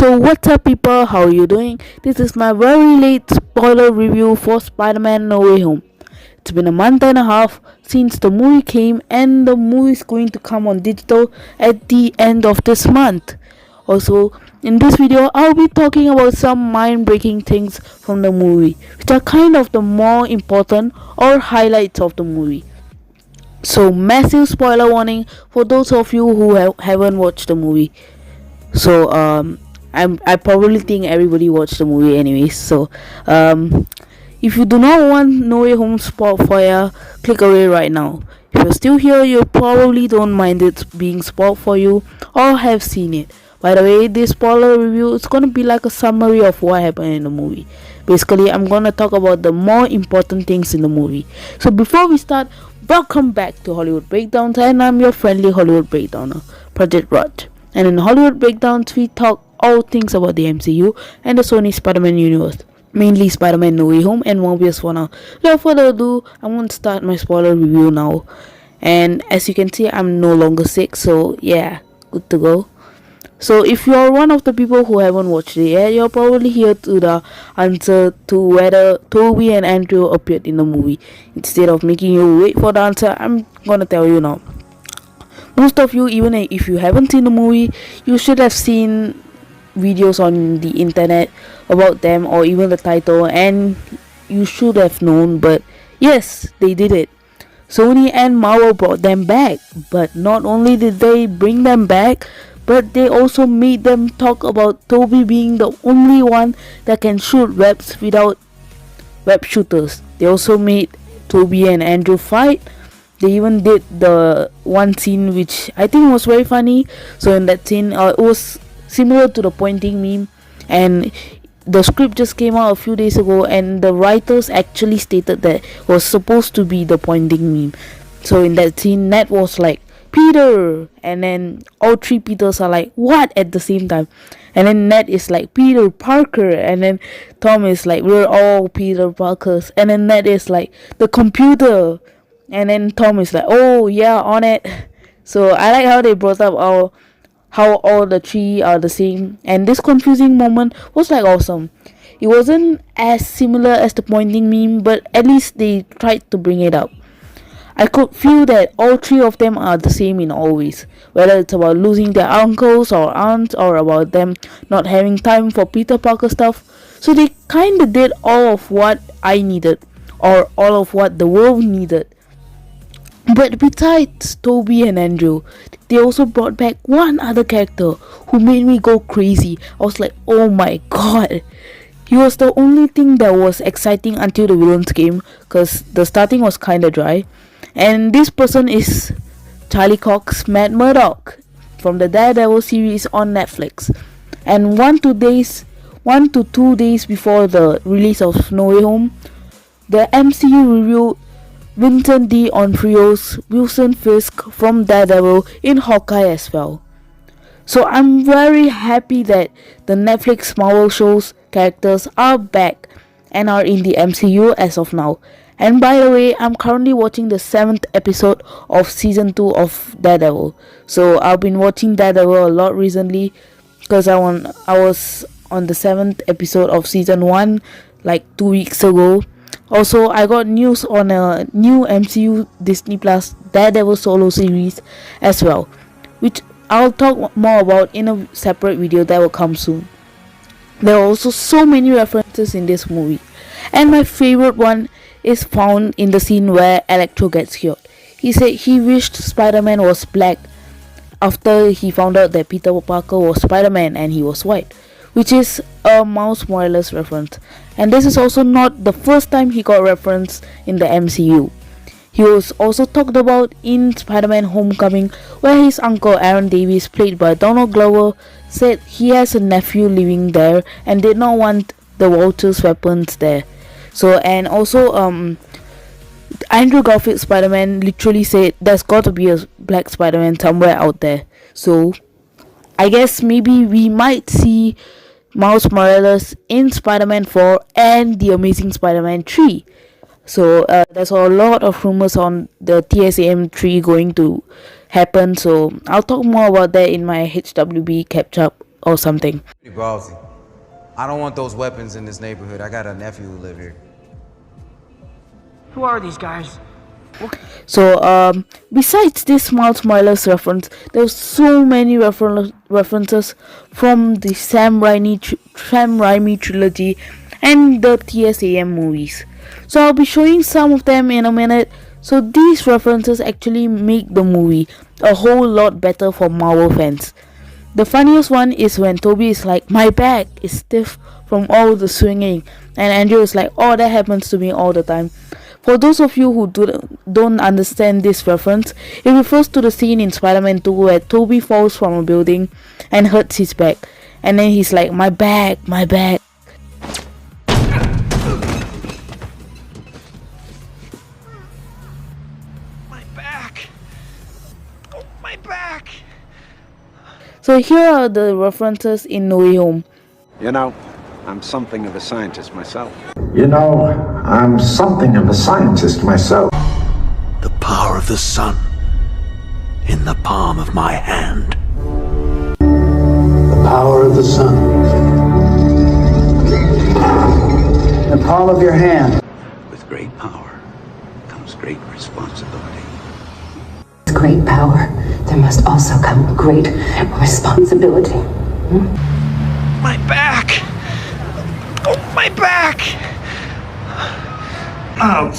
So what's up people, how are you doing? This is my very late spoiler review for Spider-Man No Way Home. It's been a month and a half since the movie came, and the movie is going to come on digital at the end of this month. Also, in this video I'll be talking about some mind-breaking things from the movie, which are kind of the more important or highlights of the movie. So massive spoiler warning for those of you who haven't watched the movie. So I probably think everybody watched the movie anyways. So if you do not want No Way Home spoiled for you, click away right now. If you're still here, you probably don't mind it being spoiled for you or have seen it. By the way, this spoiler review is gonna be like a summary of what happened in the movie. Basically, I'm gonna talk about the more important things in the movie. So before we start, welcome back to Hollywood Breakdowns, and I'm your friendly Hollywood Breakdowner, Project Rod. And in Hollywood Breakdowns, we talk all things about the MCU and the Sony Spider-Man universe. Mainly Spider-Man No Way Home and Morbius for now. Without further ado, I'm going to start my spoiler review now. And as you can see, I'm no longer sick, so yeah, good to go. So if you're one of the people who haven't watched it yet, you're probably here to the answer to whether Tobey and Andrew appeared in the movie. Instead of making you wait for the answer, I'm gonna tell you now. Most of you, even if you haven't seen the movie, you should have seen videos on the internet about them, or even the title, and you should have known. But yes, they did it. Sony and Marvel brought them back, but not only did they bring them back, but they also made them talk about Tobey being the only one that can shoot webs without web shooters. They also made Tobey and Andrew fight. They even did the one scene which I think was very funny. So in that scene, it was similar to the pointing meme, and the script just came out a few days ago, and the writers actually stated that it was supposed to be the pointing meme. So in that scene, Ned was like, Peter, and then all three Peters are like, what, at the same time. And then Ned is like, Peter Parker, and then Tom is like, we're all Peter Parkers, and then Ned is like, the computer, and then Tom is like, oh yeah, on it. So I like how they brought up how all the three are the same, and this confusing moment was like awesome. It wasn't as similar as the pointing meme, but at least they tried to bring it up. I could feel that all three of them are the same in all ways, whether it's about losing their uncles or aunts, or about them not having time for Peter Parker stuff. So they kinda did all of what I needed, or all of what the world needed. But besides Tobey and Andrew, they also brought back one other character who made me go crazy. I was like, oh my god. He was the only thing that was exciting until the villains came, because the starting was kinda dry. And this person is Charlie Cox, Matt Murdock, from the Daredevil series on Netflix. And 1 to 2 days before the release of No Way Home, the MCU revealed Vincent D'Onofrio's Wilson Fisk from Daredevil in Hawkeye as well. So I'm very happy that the Netflix Marvel shows characters are back and are in the MCU as of now. And by the way, I'm currently watching the 7th episode of season 2 of Daredevil. So I've been watching Daredevil a lot recently, because I was on the 7th episode of season 1 like 2 weeks ago. Also, I got news on a new MCU Disney Plus Daredevil solo series as well, which I'll talk more about in a separate video that will come soon. There are also so many references in this movie, and my favorite one is found in the scene where Electro gets cured. He said he wished Spider-Man was black after he found out that Peter Parker was Spider-Man and he was white, which is a Miles Morales reference. And this is also not the first time he got referenced in the MCU. He was also talked about in Spider-Man Homecoming, where his uncle Aaron Davis, played by Donald Glover, said he has a nephew living there and did not want the Vulture's weapons there. So, and also Andrew Garfield Spider-Man literally said there's got to be a black Spider-Man somewhere out there. So I guess maybe we might see Miles Morales in Spider-Man 4 and The Amazing Spider-Man 3. So there's a lot of rumors on the TSAM 3 going to happen. So I'll talk more about that in my HWB catch up or something. Pretty ballsy. I don't want those weapons in this neighborhood. I got a nephew who live here. Who are these guys? So besides this Miles Morales reference, there's so many references from the Sam Raimi trilogy and the TSAM movies. So I'll be showing some of them in a minute. So these references actually make the movie a whole lot better for Marvel fans. The funniest one is when Tobey is like, my back is stiff from all the swinging, and Andrew is like, oh, that happens to me all the time. For those of you who don't understand this reference, it refers to the scene in Spider-Man 2 where Tobey falls from a building and hurts his back, and then he's like, my back, my back. My back. Oh, my back. So here are the references in No Way Home. You know, I'm something of a scientist myself. You know, I'm something of a scientist myself. The power of the sun in the palm of my hand. The power of the sun. The palm of your hand. With great power comes great responsibility. With great power, there must also come great responsibility. My back. Oh, my back. Oh,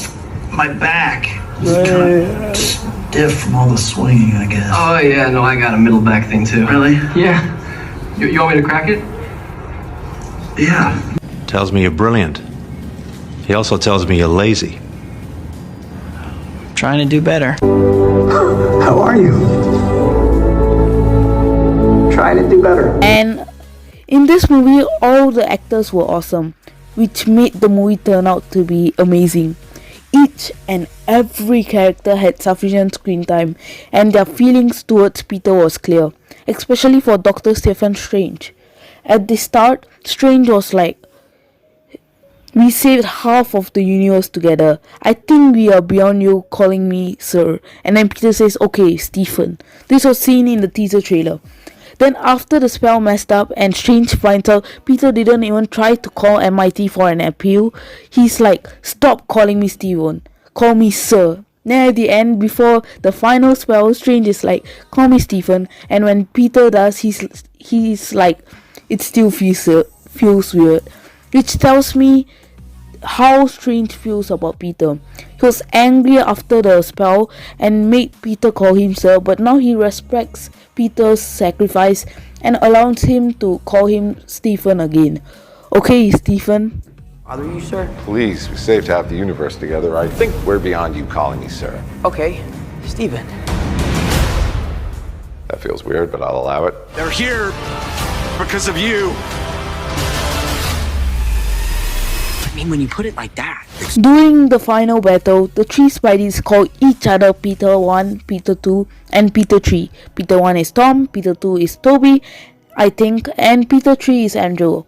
my back. It's kind of stiff from all the swinging, I guess. Oh, yeah, no, I got a middle back thing too. Really? Yeah. You want me to crack it? Yeah. Tells me you're brilliant. He also tells me you're lazy. Trying to do better. How are you? Trying to do better. And in this movie, all the actors were awesome, which made the movie turn out to be amazing. Each and every character had sufficient screen time, and their feelings towards Peter was clear, especially for Dr. Stephen Strange. At the start, Strange was like, we saved half of the universe together. I think we are beyond you calling me sir. And then Peter says, okay, Stephen. This was seen in the teaser trailer. Then after the spell messed up and Strange finds out Peter didn't even try to call MIT for an appeal, he's like, stop calling me Stephen, call me sir. Then at the end, before the final spell, Strange is like, call me Stephen. And when Peter does, he's like, it still feels weird. Which tells me how Strange feels about Peter. He was angry after the spell and made Peter call him sir, but now he respects Peter's sacrifice and allows him to call him Stephen again. Okay, Stephen. Are you, sir? Please, we saved half the universe together. I think we're beyond you calling me sir. Okay, Stephen. That feels weird, but I'll allow it. They're here because of you. I mean, when you put it like that. During the final battle, the three Spideys call each other Peter 1, Peter 2, and Peter 3. Peter 1 is Tom, Peter 2 is Tobey, I think, and Peter 3 is Andrew.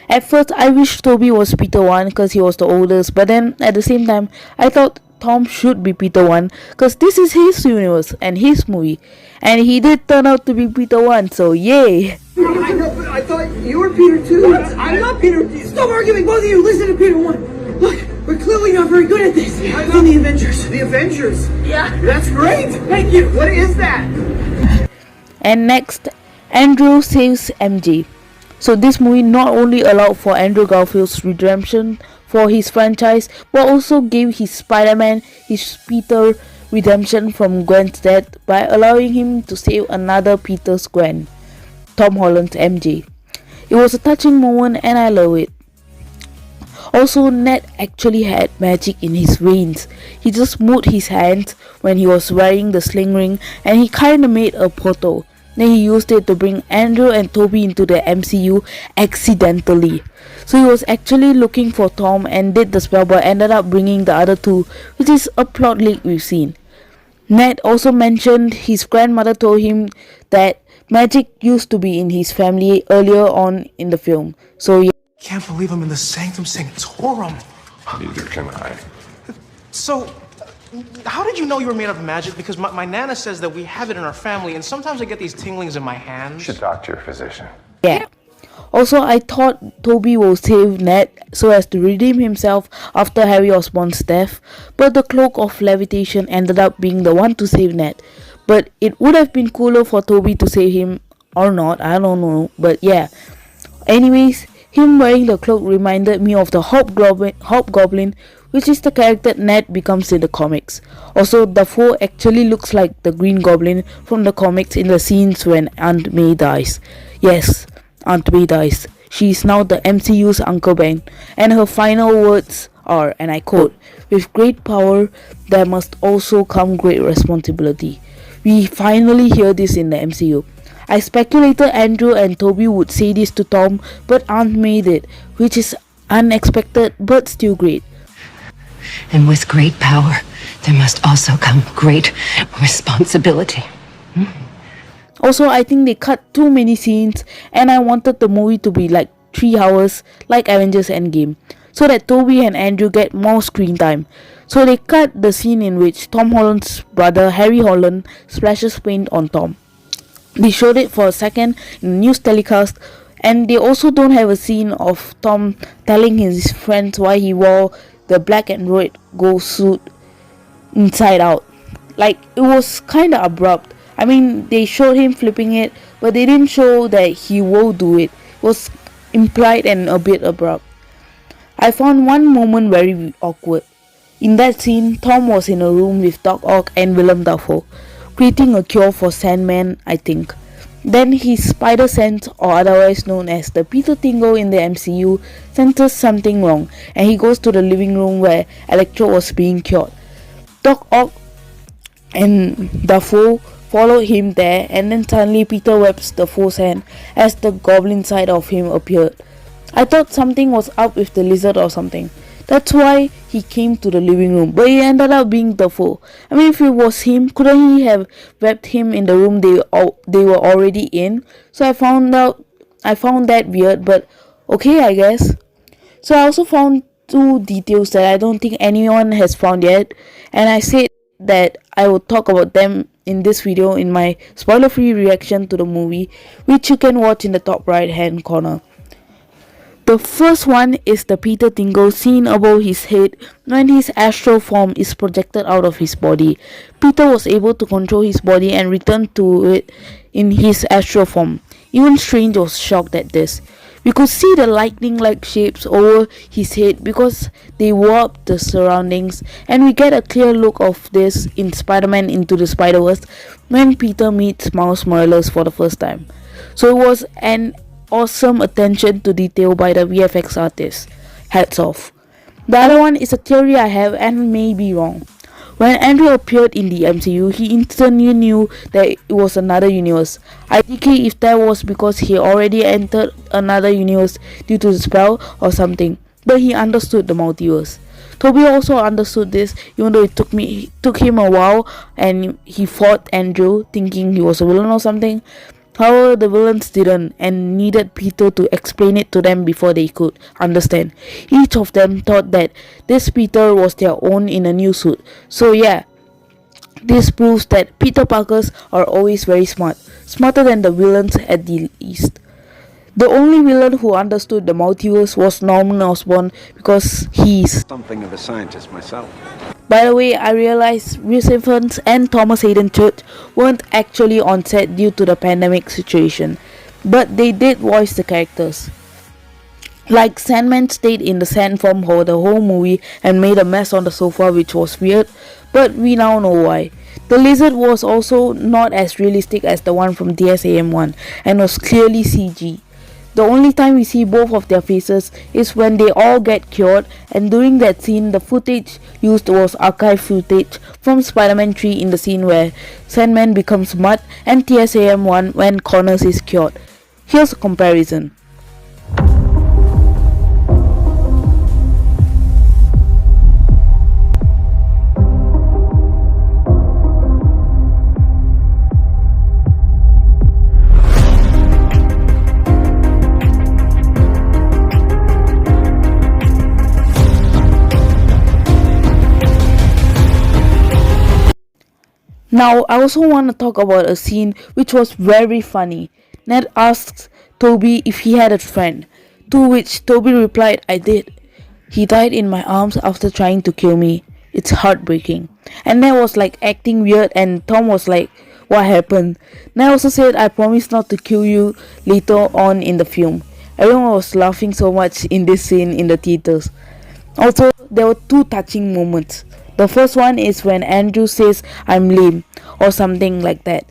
At first, I wish Tobey was Peter 1 because he was the oldest, but then at the same time, I thought Tom should be Peter 1 because this is his universe and his movie. And he did turn out to be Peter 1, so yay! I know, but I thought you were Peter 2. I'm not Peter. Stop arguing, both of you. Listen to Peter 1. Look, we're clearly not very good at this. I'm in the Avengers. The Avengers? Yeah. That's great. Thank you. What is that? And next, Andrew saves MJ. So this movie not only allowed for Andrew Garfield's redemption for his franchise, but also gave his Spider-Man, his Peter, redemption from Gwen's death by allowing him to save another Peter's Gwen, Tom Holland's MJ. It was a touching moment and I love it. Also, Ned actually had magic in his veins. He just moved his hands when he was wearing the sling ring and he kinda made a portal. Then he used it to bring Andrew and Tobey into the MCU accidentally. So he was actually looking for Tom and did the spell but ended up bringing the other two, which is a plot leak we've seen. Ned also mentioned his grandmother told him that magic used to be in his family earlier on in the film. So yeah. Can't believe I'm in the Sanctum Sanctorum. Neither can I. So, how did you know you were made of magic? Because my Nana says that we have it in our family, and sometimes I get these tinglings in my hands. You should talk to your physician. Yeah. Also, I thought Tobey will save Ned so as to redeem himself after Harry Osborn's death, but the cloak of levitation ended up being the one to save Ned. But it would have been cooler for Tobey to save him or not, I don't know, but yeah. Anyways, him wearing the cloak reminded me of the Hobgoblin, which is the character Ned becomes in the comics. Also, Dafoe actually looks like the Green Goblin from the comics in the scenes when Aunt May dies. Yes, Aunt May dies. She is now the MCU's Uncle Ben, and her final words are, and I quote, "With great power, there must also come great responsibility." We finally hear this in the MCU. I speculated Andrew and Tobey would say this to Tom, but Aunt May did, which is unexpected but still great. And with great power, there must also come great responsibility. Also, I think they cut too many scenes, and I wanted the movie to be like 3 hours, like Avengers Endgame, so that Tobey and Andrew get more screen time. So they cut the scene in which Tom Holland's brother Harry Holland splashes paint on Tom. They showed it for a second in the news telecast, and they also don't have a scene of Tom telling his friends why he wore the black and red ghost suit inside out. Like, it was kinda abrupt. I mean, they showed him flipping it, but they didn't show that he will do it. It was implied and a bit abrupt. I found one moment very awkward. In that scene, Tom was in a room with Doc Ock and Willem Dafoe, creating a cure for Sandman, I think. Then his spider sense, or otherwise known as the Peter Tingle in the MCU, senses something wrong, and he goes to the living room where Electro was being cured. Doc Ock and Dafoe followed him there, and then suddenly Peter webs Dafoe's hand as the goblin side of him appeared. I thought something was up with the lizard or something. That's why he came to the living room, but it ended up being Dafoe. I mean, if it was him, couldn't he have webbed him in the room they were already in? So I found that weird, but okay, I guess. So I also found 2 details that I don't think anyone has found yet, and I said that I would talk about them in this video in my spoiler-free reaction to the movie, which you can watch in the top right hand corner. The first one is the Peter Tingle seen above his head when his astral form is projected out of his body. Peter was able to control his body and return to it in his astral form. Even Strange was shocked at this. We could see the lightning-like shapes over his head because they warped the surroundings, and we get a clear look of this in Spider-Man Into the Spider-Verse when Peter meets Miles Morales for the first time. So it was an awesome attention to detail by the VFX artist. Hats off. The other one is a theory I have and may be wrong. When Andrew appeared in the MCU, he instantly knew that it was another universe. I think if that was because he already entered another universe due to the spell or something, but he understood the multiverse. Tobey also understood this, even though it took him a while, and he fought Andrew thinking he was a villain or something. However, the villains didn't and needed Peter to explain it to them before they could understand. Each of them thought that this Peter was their own in a new suit. So yeah, this proves that Peter Parkers are always very smart, smarter than the villains at the least. The only villain who understood the multiverse was Norman Osborn because he's something of a scientist myself. By the way, I realized Rhys Ifans and Thomas Hayden Church weren't actually on set due to the pandemic situation, but they did voice the characters. Like, Sandman stayed in the sand form for the whole movie and made a mess on the sofa, which was weird, but we now know why. The lizard was also not as realistic as the one from DSAM1 and was clearly CG. The only time we see both of their faces is when they all get cured, and during that scene the footage used was archive footage from Spider-Man 3 in the scene where Sandman becomes mud and TSAM1 when Connors is cured. Here's a comparison. Now, I also want to talk about a scene which was very funny. Ned asks Tobey if he had a friend, to which Tobey replied, I did. He died in my arms after trying to kill me. It's heartbreaking. And Ned was like acting weird, and Tom was like, what happened? Ned also said, I promise not to kill you later on in the film. Everyone was laughing so much in this scene in the theaters. Also, there were two touching moments. The first one is when Andrew says, I'm lame, or something like that.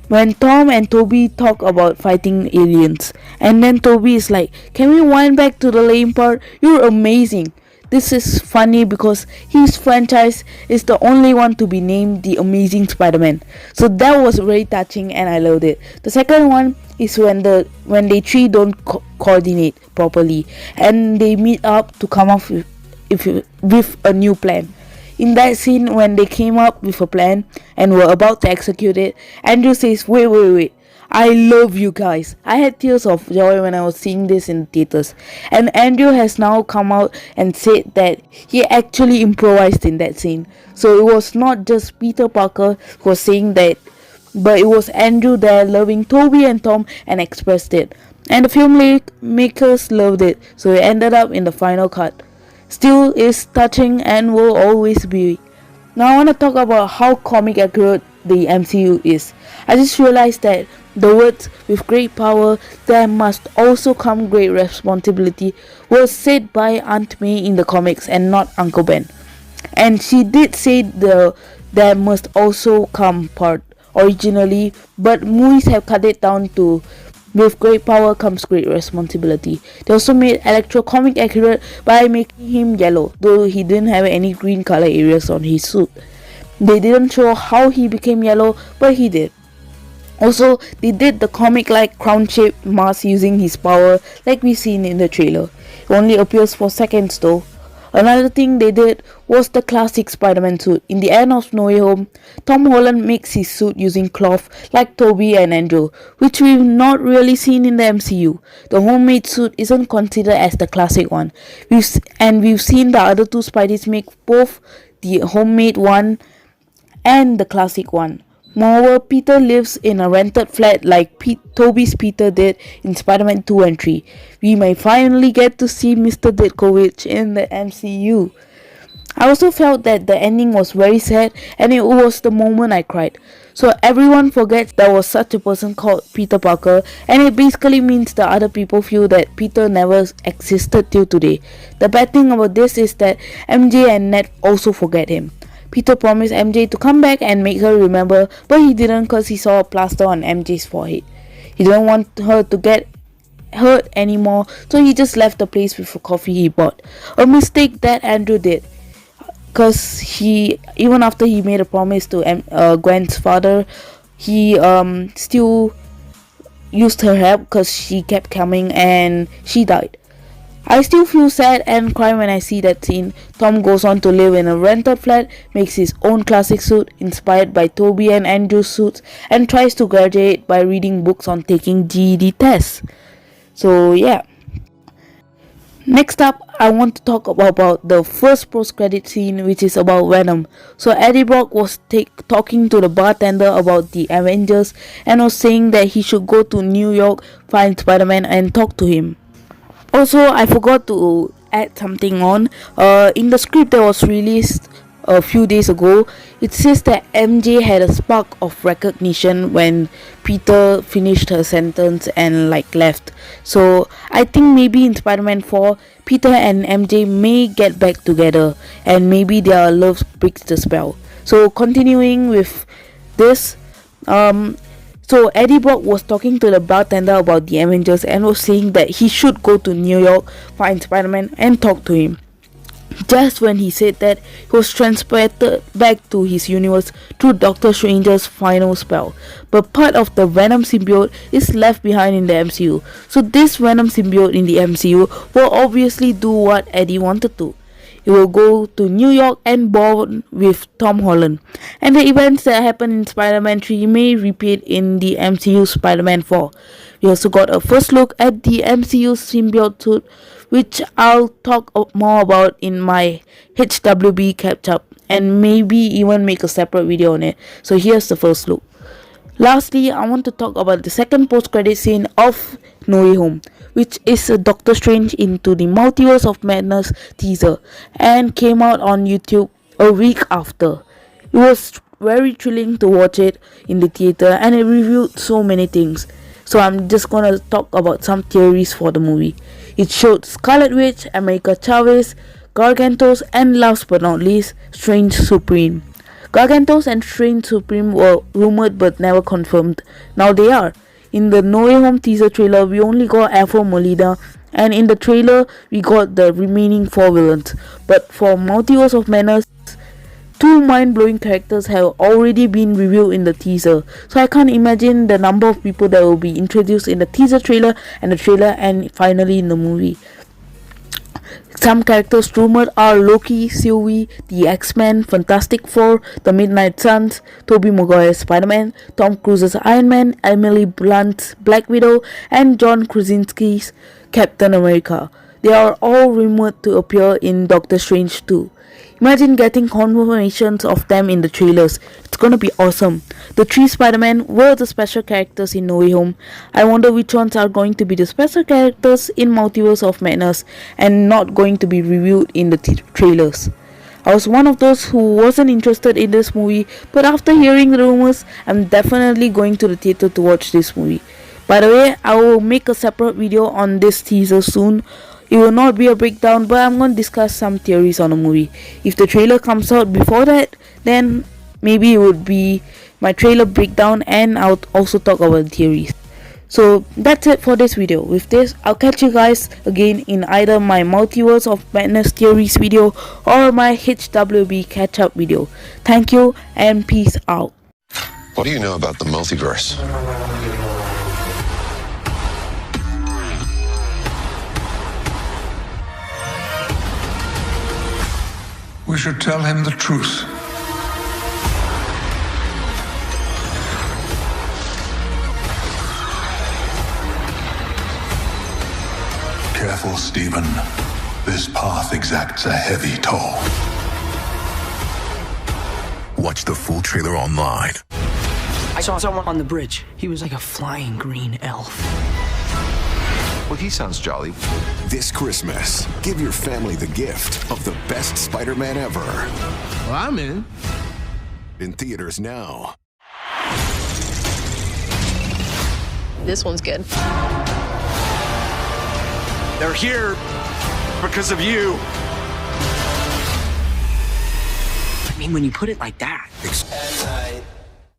When Tom and Tobey talk about fighting aliens, and then Tobey is like, can we wind back to the lame part? You're amazing. This is funny because his franchise is the only one to be named The Amazing Spider-Man. So that was very touching and I loved it. The second one is when they three don't coordinate properly and they meet up to come up with a new plan. In that scene, when they came up with a plan and were about to execute it, Andrew says, wait, I love you guys. I had tears of joy when I was seeing this in the theaters. And Andrew has now come out and said that he actually improvised in that scene. So it was not just Peter Parker who was saying that, but it was Andrew there loving Tobey and Tom and expressed it. And the filmmakers loved it, so it ended up in the final cut. Still is touching and will always be. Now I want to talk about how comic accurate the MCU is. I just realized that the words, with great power there must also come great responsibility, was said by Aunt May in the comics and not Uncle Ben. And she did say the there must also come part originally, but movies have cut it down to with great power comes great responsibility. They also made Electro comic accurate by making him yellow, though he didn't have any green color areas on his suit. They didn't show how he became yellow, but he did. Also, they did the comic-like crown-shaped mask using his power like we seen in the trailer. It only appears for seconds though. Another thing they did was the classic Spider-Man suit. In the end of No Way Home, Tom Holland makes his suit using cloth like Tobey and Andrew, which we've not really seen in the MCU. The homemade suit isn't considered as the classic one. We've seen the other two Spideys make both the homemade one and the classic one. Moreover, Peter lives in a rented flat like Tobey's Peter did in Spider-Man 2 and 3. We may finally get to see Mr. Ditkovich in the MCU. I also felt that the ending was very sad and it was the moment I cried. So everyone forgets there was such a person called Peter Parker, and it basically means the other people feel that Peter never existed till today. The bad thing about this is that MJ and Ned also forget him. Peter promised MJ to come back and make her remember, but he didn't because he saw a plaster on MJ's forehead. He didn't want her to get hurt anymore, so he just left the place with a coffee he bought. A mistake that Andrew did, because even after he made a promise to Gwen's father, he still used her help because she kept coming and she died. I still feel sad and cry when I see that scene. Tom goes on to live in a rented flat, makes his own classic suit inspired by Tobey and Andrew's suits, and tries to graduate by reading books on taking GED tests. So yeah. Next up, I want to talk about the first post-credit scene, which is about Venom. So Eddie Brock was talking to the bartender about the Avengers and was saying that he should go to New York, find Spider-Man and talk to him. Also, I forgot to add something on. In the script that was released a few days ago, it says that MJ had a spark of recognition when Peter finished her sentence and left. So I think maybe in Spider-Man 4, Peter and MJ may get back together and maybe their love breaks the spell. So continuing with this, so Eddie Brock was talking to the bartender about the Avengers and was saying that he should go to New York, find Spider-Man and talk to him. Just when he said that, he was transported back to his universe through Doctor Strange's final spell. But part of the Venom symbiote is left behind in the MCU. So this Venom symbiote in the MCU will obviously do what Eddie wanted to. It will go to New York and bond with Tom Holland. And the events that happened in Spider-Man 3 may repeat in the MCU Spider-Man 4. We also got a first look at the MCU symbiote suit, which I'll talk more about in my HWB catch-up and maybe even make a separate video on it. So here's the first look. Lastly, I want to talk about the second post-credit scene of No Way Home, which is a Doctor Strange into the Multiverse of Madness teaser and came out on YouTube a week after. It was very thrilling to watch it in the theater and it revealed so many things. So I'm just gonna talk about some theories for the movie. It showed Scarlet Witch, America Chavez, Gargantos, and last but not least, Strange Supreme. Gargantos and Strange Supreme were rumored but never confirmed. Now they are. In the No Way Home teaser trailer, we only got Afro Molina, and in the trailer, we got the remaining 4 villains. But for Multiverse of Madness, 2 mind-blowing characters have already been revealed in the teaser. So I can't imagine the number of people that will be introduced in the teaser trailer and finally in the movie. Some characters rumored are Loki, Sylvie, the X-Men, Fantastic Four, the Midnight Suns, Tobey Maguire Spider-Man, Tom Cruise's Iron Man, Emily Blunt's Black Widow, and John Krasinski's Captain America. They are all rumored to appear in Doctor Strange 2. Imagine getting confirmations of them in the trailers. It's gonna be awesome. The 3 Spider-Man were the special characters in No Way Home. I wonder which ones are going to be the special characters in Multiverse of Madness and not going to be reviewed in the trailers. I was one of those who wasn't interested in this movie, but after hearing the rumors, I'm definitely going to the theater to watch this movie. By the way, I will make a separate video on this teaser soon. It will not be a breakdown, but I'm going to discuss some theories on the movie. If the trailer comes out before that, then maybe it would be my trailer breakdown and I'll also talk about theories. So that's it for this video. With this, I'll catch you guys again in either my Multiverse of Madness theories video or my HWB catch up video. Thank you and peace out. What do you know about the multiverse? We should tell him the truth. Careful, Stephen. This path exacts a heavy toll. Watch the full trailer online. I saw someone on the bridge. He was like a flying green elf. Well, he sounds jolly. This Christmas, give your family the gift of the best Spider-Man ever. Well, I'm in. In theaters now. This one's good. They're here because of you. I mean, when you put it like that.